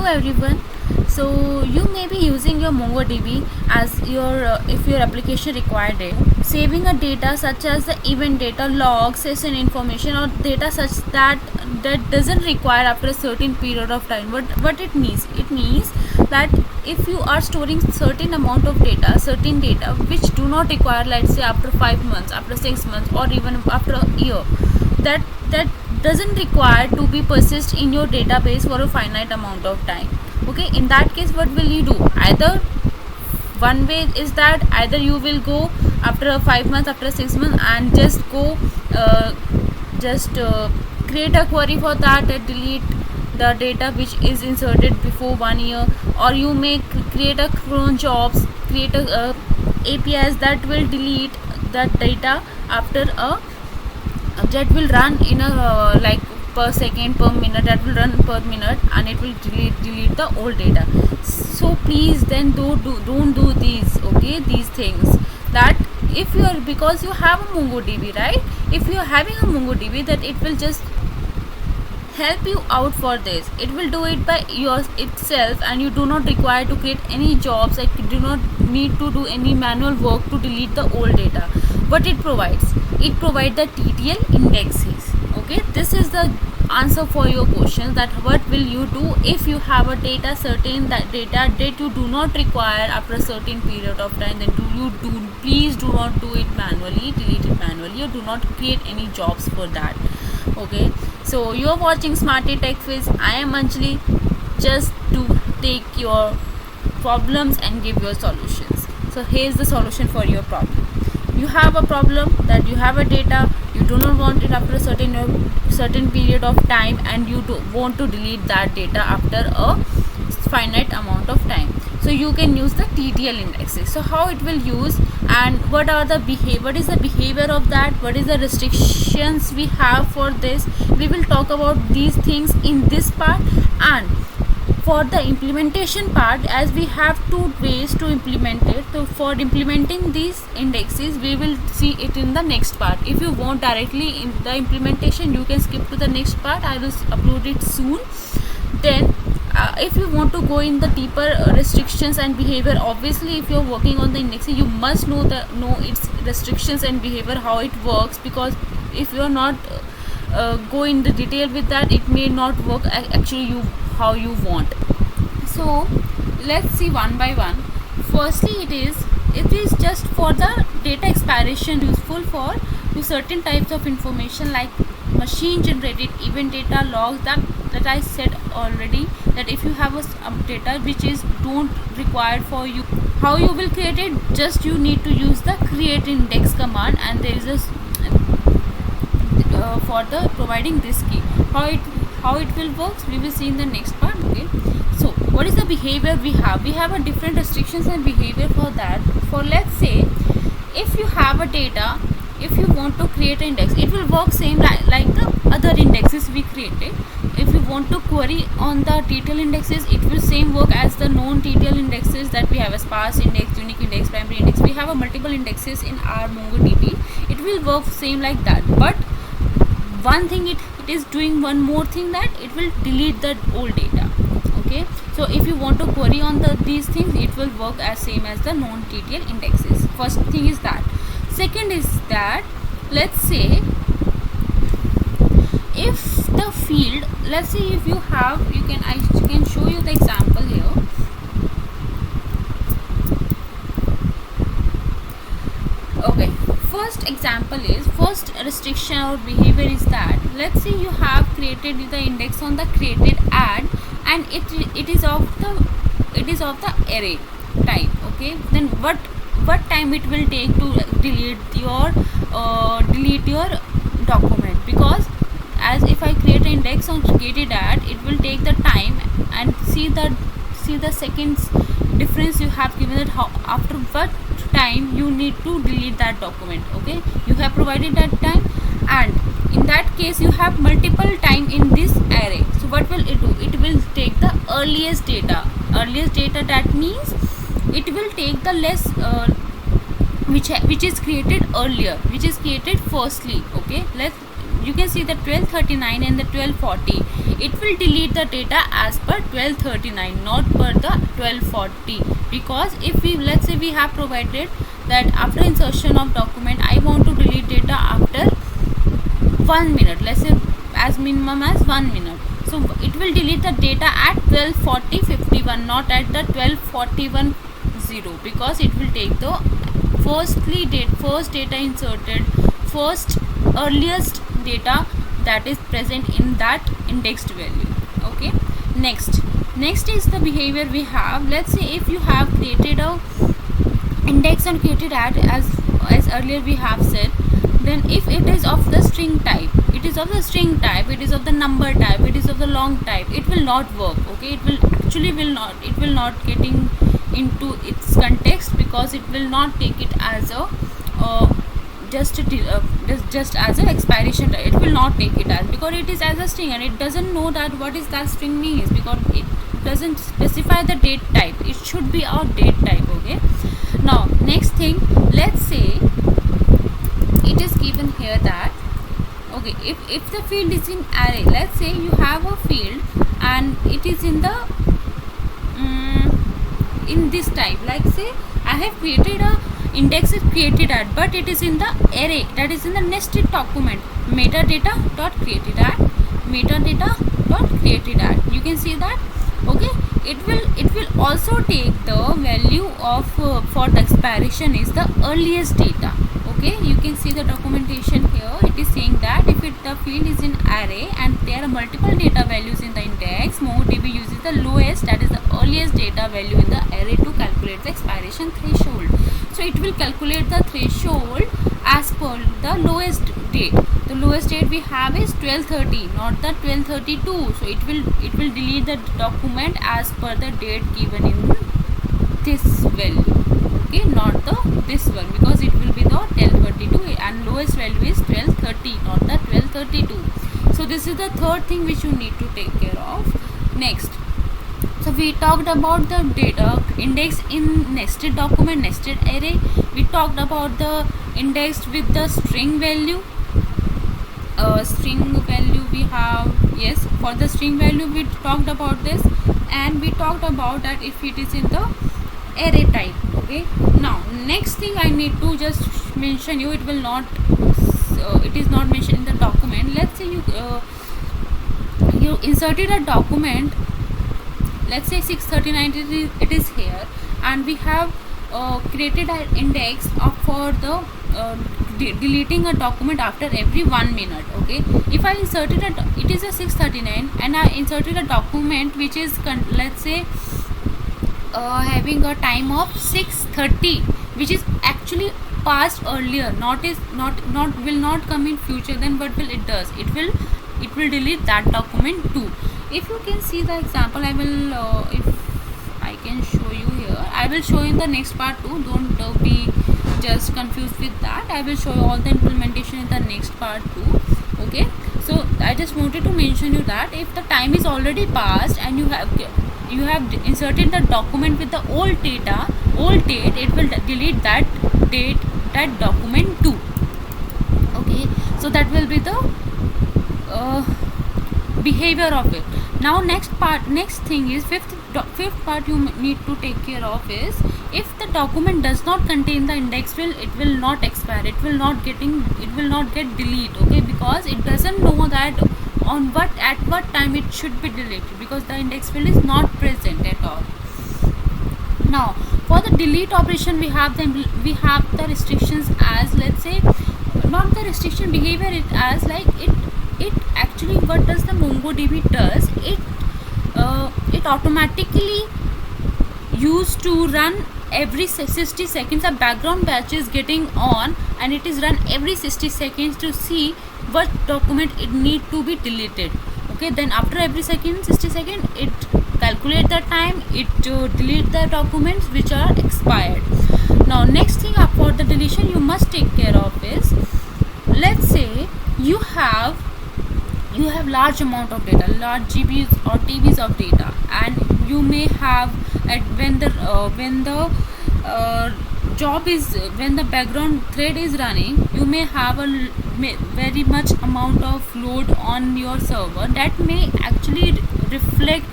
everyone. So you may be using your MongoDB as your if your application required it. Saving a data such as the event data, logs, session information, or data such that doesn't require after a certain period of time. What it means? It means that if you are storing certain amount of data, certain data which do not require, let's say after 5 months, after 6 months, or even after a year, that doesn't require to be persist in your database for a finite amount of time. Okay, in that case what will you do? Either one way is that either you will go after 5 months, after 6 months, and just go create a query for that and delete the data which is inserted before 1 year, or you may create a cron jobs, create a APIs that will delete that data after a that will run in a like per second, per minute, that will run per minute, and it will delete the old data. So please then don't do these, okay, these things. That if you are, because you have a MongoDB, right? If you are having a MongoDB, that it will just help you out for this. It will do it by itself, and you do not require to create any jobs. Like you do not need to do any manual work to delete the old data. What it provides the TTL indexes. Okay, this is the answer for your question, that what will you do if you have a data, certain that data that you do not require after a certain period of time. Then please do not do it manually, delete it manually, or do not create any jobs for that. Okay, so you are watching Smarty Tech Quiz. I am Anjali, just to take your problems and give your solutions. So here's the solution for your problem. You have a problem that you have a data, you do not want it after a certain period of time, and you want to delete that data after a finite amount of time. So you can use the TTL indexes. So how it will use, and what is the behavior of that, what is the restrictions we have for this. We will talk about these things in this part. And for the implementation part, as we have two ways to implement it, so for implementing these indexes we will see it in the next part. If you want directly in the implementation, you can skip to the next part. I will upload it soon. Then if you want to go in the deeper restrictions and behavior, obviously if you are working on the indexing, you must know its restrictions and behavior, how it works, because if you are not go in the detail with that, it may not work actually how you want. So let's see one by one. Firstly, it is just for the data expiration, useful for certain types of information like machine generated event data, logs, that I said already, that if you have a data which is don't required for you, how you will create it? Just you need to use the create index command, and there is a for the providing this key. How it will work, we will see in the next part. Okay, so what is the behavior we have? We have a different restrictions and behavior for that. For let's say if you have a data, if you want to create an index, it will work same like the other indexes we created. If you want to query on the TTL indexes, it will same work as the known TTL indexes that we have, a sparse index, unique index, primary index. We have a multiple indexes in our MongoDB. It will work same like that, but one thing it is doing one more thing, that it will delete the old data. Okay, so if you want to query on these things, it will work as same as the known TTL indexes. First thing is that. Second is that, let's say if the field, let's say if you have, I can show you the example here. Okay, first restriction or behavior is that, let's say you have created the index on the created add, and it is of the array type. Okay, then what time it will take to delete your document? Because as if I create an index on created add, it will take the time, and see the seconds difference you have given it, how after what time you need to delete that document. Okay, you have provided that time, and in that case you have multiple time in this array. So what will it do? It will take the earliest data. That means it will take the less which is created earlier, which is created firstly. Okay, you can see the 1239 and the 1240. it will delete the data as per 1239, not per the 1240. Because if we, let's say we have provided that after insertion of document I want to delete data after 1 minute, let's say as minimum as 1 minute, so it will delete the data at 12:40:51, not at the 12:41:0, because it will take the first data inserted, first earliest data that is present in that indexed value. Okay, next is the behavior we have. Let's say if you have created a index and created at as earlier we have said, then if it is of the string type, it is of the string type, it is of the number type, it is of the long type, it will not work. Okay, it will not getting into its context, because it will not take it as a just as an expiration date. It will not take it as, because it is as a string and it doesn't know that what is that string means, because it doesn't specify the date type. It should be our date type. Okay, now next thing, let's say it is given here that, okay, if the field is in array, let's say you have a field and it is in the in this type, like say I have created a index is created at, but it is in the array, that is in the nested document, metadata dot created at, metadata dot created at. You can see that. Okay, it will also take the value of for the expiration is the earliest data. Okay, you can see the documentation here. It is saying that if the field is in array and there are multiple data values in the index, MongoDB uses the lowest, that is the earliest data value in the array to calculate the expiration threshold. So it will calculate the threshold as per the lowest date. The lowest date we have is 12:30, not the 12:32. So it will delete the document as per the date given in this value. Okay, not the this one, because it will be the 12:32 and lowest value is 12:30, not the 12:32. So this is the third thing which you need to take care of. Next, so we talked about the data index in nested document, nested array. We talked about the index with the string value. String value we have, yes, for the string value we talked about this, and we talked about that if it is in the array type. Okay, now next thing I need to just mention you, it will not it is not mentioned in the document. Let's say you inserted a document, let's say 639, it is here, and we have created an index for the deleting a document after every 1 minute. Okay, if I inserted it is a 639 and I inserted a document which is let's say having a time of 6:30, which is actually passed earlier, not will not come in future, then what will it does, it will delete that document too. If you can see the example, I will if I can show you here, I will show in the next part too. Don't be just confused with that. I will show you all the implementation in the next part too. Okay, so I just wanted to mention you that if the time is already passed and you have inserted the document with the old date, it will delete that document too. Okay, so that will be the behavior of it. Now next thing is fifth part you need to take care of is, if the document does not contain the index field, it will not expire, it will not get delete. Okay, because it doesn't know that at what time it should be deleted, because the index field is not present at all. Now for the delete operation we have the restrictions as, let's say, not the restriction behavior, it as like it actually what does the MongoDB does, it automatically used to run every 60 seconds. A background batch is getting on and it is run every 60 seconds to see what document it need to be deleted. Okay, then after every 60 seconds it calculate the time, it delete the documents which are expired. Now next thing for the deletion you must take care of is, let's say you have large amount of data, large GBs or TBs of data, and you may have when the job is when the background thread is running, you may have a very much amount of load on your server that may actually reflect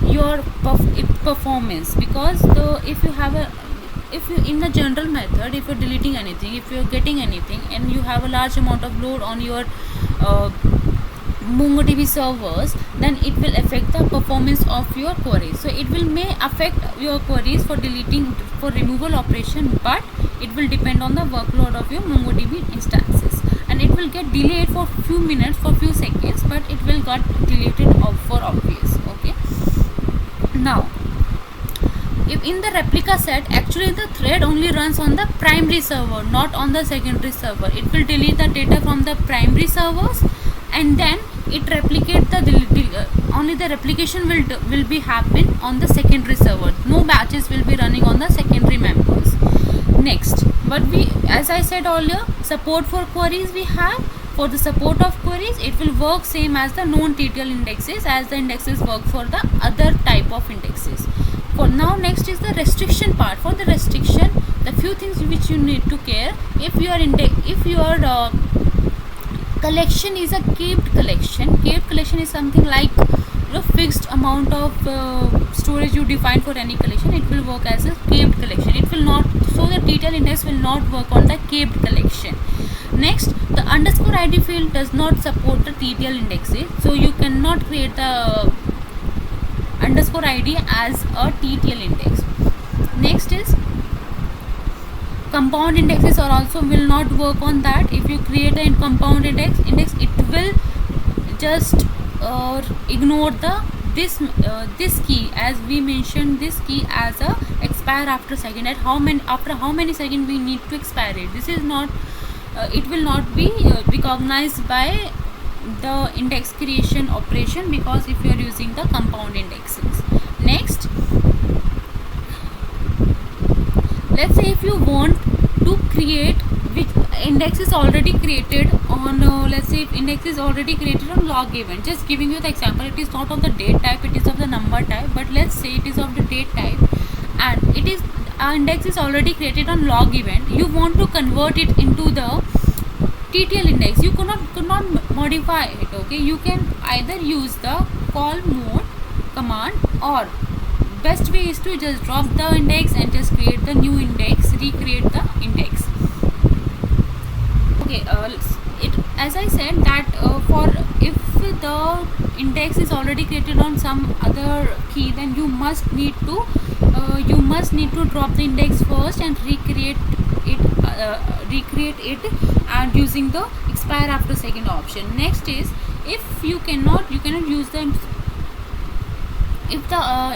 your performance, because if you have a, if you in the general method, if you're deleting anything, if you're getting anything, and you have a large amount of load on your MongoDB servers, then it will affect the performance of your queries. So it will may affect your queries for deleting, for removal operation, but it will depend on the workload of your MongoDB instances, and it will get delayed for few minutes, for few seconds, but it will get deleted for obvious. Okay, now if in the replica set, actually the thread only runs on the primary server, not on the secondary server. It will delete the data from the primary servers, and then it replicate the only the replication will be happen on the secondary server. No batches will be running on the secondary members. Next, but we, as I said earlier, support for queries we have. For the support of queries, it will work same as the non-TTL indexes, as the indexes work for the other type of indexes. For now, next is the restriction part. For the restriction, the few things which you need to care. If your collection is a caped collection is something like fixed amount of storage you define for any collection. It will work as a caped collection. It will not, so the TTL index will not work on the caped collection. Next, the underscore ID field does not support the TTL indexes, so you cannot create the underscore ID as a TTL index. Next is compound indexes are also will not work on that. If you create a compound index, it will just ignore the this key, as we mentioned this key as a expire after second. At after how many seconds we need to expire it. This is not it will not be recognized by the index creation operation, because if you are using the compound indexes. Next, let's say if you want to create which index is already created on let's say if index is already created on log event. Just giving you the example, it is not of the date type, it is of the number type, but let's say it is of the date type, and it is index is already created on log event. You want to convert it into the TTL index. You could not modify it. Okay, you can either use the call mode command, or best way is to just drop the index and just create the new index, recreate the index. Okay, as I said that for if the index is already created on some other key, then you must need to drop the index first and recreate it and using the expire after second option. Next is, if you cannot use the, if the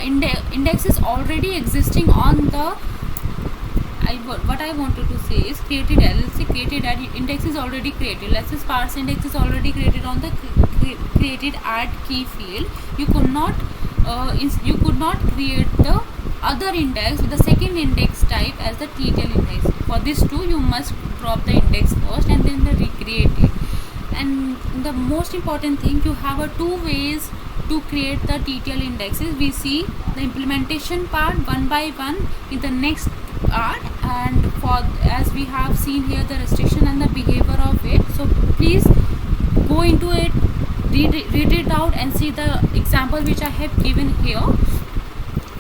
index is already existing on the what I wanted to say is created LLC created at index is already created. Let's say sparse index is already created on the created add key field. You could not create the other index with the second index type as the TTL index. For this too, you must drop the index first and then recreate it. And the most important thing, you have a two ways to create the TTL indexes. We see the implementation part one by one in the next part, and for as we have seen here the restriction and the behavior of it. So please go into it, read it out and see the example which I have given here,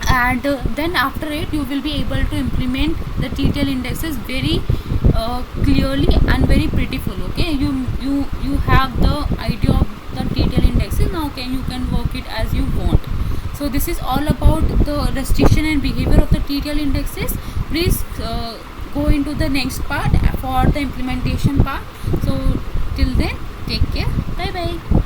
and then after it you will be able to implement the TTL indexes very clearly and very prettiful. Okay, you have the idea of the TTL indexes. Now you can work it as you want. So this is all about the restriction and behavior of the TTL indexes. Please go into the next part for the implementation part. So till then, take care. Bye bye.